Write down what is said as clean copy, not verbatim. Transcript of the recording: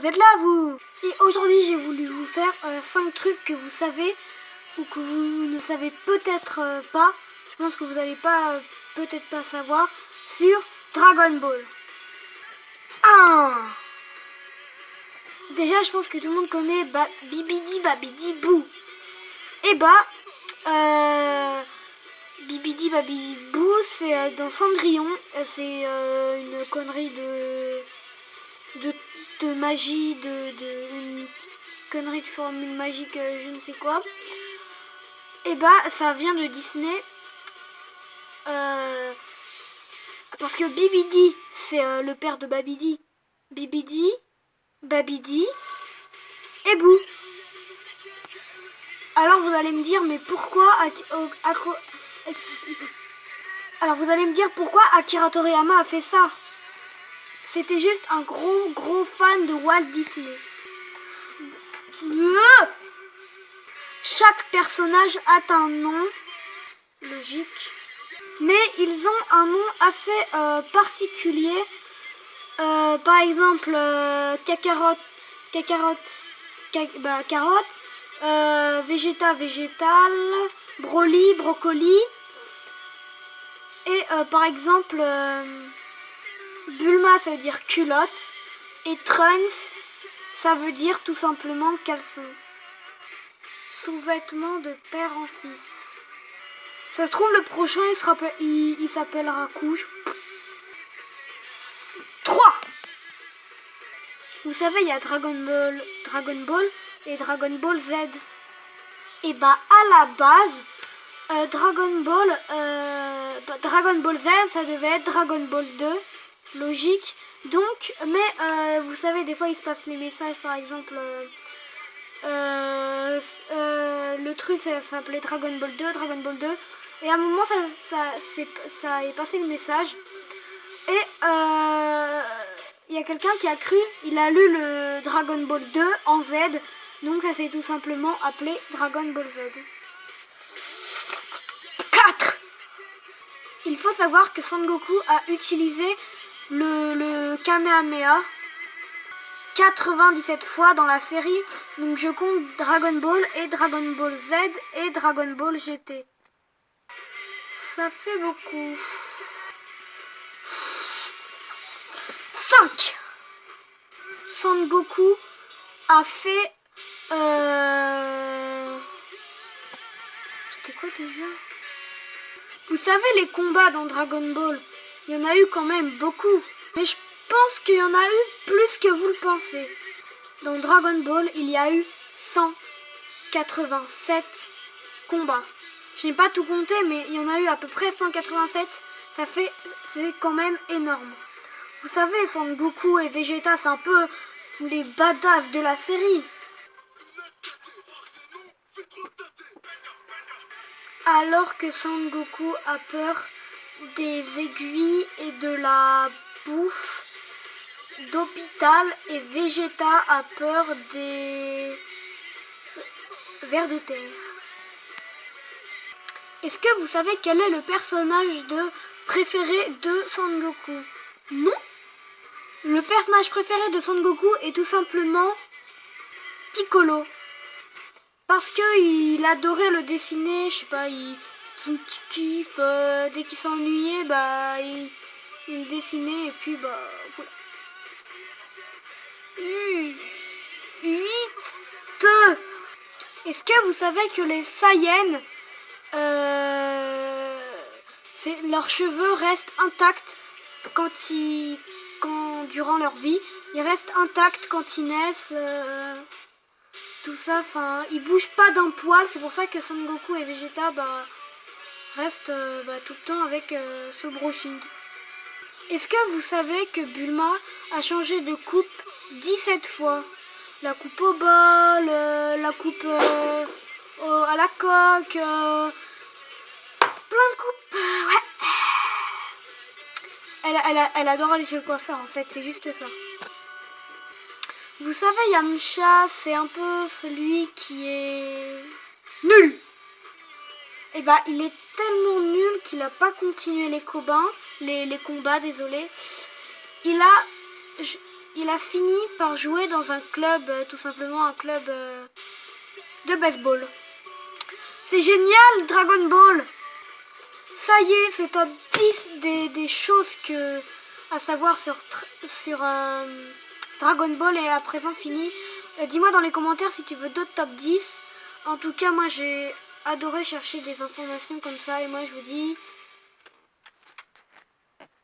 vous êtes là, vous. Et aujourd'hui, j'ai voulu vous faire 5 trucs que vous savez ou que vous ne savez peut-être pas. Je pense que vous n'allez pas, peut-être pas savoir, sur Dragon Ball. 1. Déjà, je pense que tout le monde connaît Bibidi Babidi Boo. Et Bibidi Babidi Boo, c'est dans Cendrillon. C'est une connerie de magie, une connerie de formule magique, je ne sais quoi. Et ça vient de Disney. Parce que Bibidi, c'est le père de Babidi. Bibidi, Babidi et Boo. Alors vous allez me dire, mais pourquoi Akira Toriyama a fait ça? C'était juste un gros fan de Walt Disney. Chaque personnage a un nom logique, mais ils ont un nom assez particulier. Par exemple, carotte, Vegeta, végétal, Broly, brocoli. Et par exemple, Bulma, ça veut dire culotte. Et Trunks, ça veut dire tout simplement caleçon. Sous-vêtements de père en fils. Ça se trouve, le prochain, il s'appellera couche. 3. Vous savez, il y a Dragon Ball et Dragon Ball Z. Et à la base, Dragon Ball Z, ça devait être Dragon Ball 2, logique. Donc, mais vous savez, des fois, il se passe les messages, par exemple, le truc, ça s'appelait Dragon Ball 2, et à un moment, ça est passé le message, et il y a quelqu'un qui a cru, il a lu le Dragon Ball 2 en Z, donc ça s'est tout simplement appelé Dragon Ball Z. 4. Il faut savoir que Son Goku a utilisé le Kamehameha 97 fois dans la série, donc je compte Dragon Ball et Dragon Ball Z et Dragon Ball GT. Ça fait beaucoup. 5. Son Goku a fait... C'était quoi déjà? Vous savez, les combats dans Dragon Ball, il y en a eu quand même beaucoup. Mais je pense qu'il y en a eu plus que vous le pensez. Dans Dragon Ball, il y a eu 187 combats. Je n'ai pas tout compté, mais il y en a eu à peu près 187. C'est quand même énorme. Vous savez, Son Goku et Vegeta, c'est un peu les badass de la série. Alors que Son Goku a peur des aiguilles et de la bouffe d'hôpital, et Vegeta a peur des vers de terre. Est-ce que vous savez quel est le personnage préféré de Son Goku? Non. Le personnage préféré de Son Goku est tout simplement Piccolo. Parce qu'il adorait le dessiner, je sais pas, son petit kiff, dès qu'il s'ennuyait, il dessinait et puis voilà. 8. Est-ce que vous savez que les Saiyans, leurs cheveux restent intacts durant leur vie, ils restent intacts quand ils naissent, tout ça, enfin, ils bougent pas d'un poil, c'est pour ça que Son Goku et Vegeta restent tout le temps avec ce brushing. Est-ce que vous savez que Bulma a changé de coupe 17 fois? La coupe au bol, la coupe à la coque, plein de coupes, ouais. Elle adore aller chez le coiffeur, en fait, c'est juste ça. Vous savez, Yamcha, c'est un peu celui qui est nul. Et il est tellement nul qu'il n'a pas continué les combats, désolé. il a fini par jouer dans un club, tout simplement un club de baseball. C'est génial, Dragon Ball! Ça y est, ce top 10 des choses à savoir sur Dragon Ball est à présent fini. Dis-moi dans les commentaires si tu veux d'autres top 10. En tout cas, moi j'ai adoré chercher des informations comme ça. Et moi je vous dis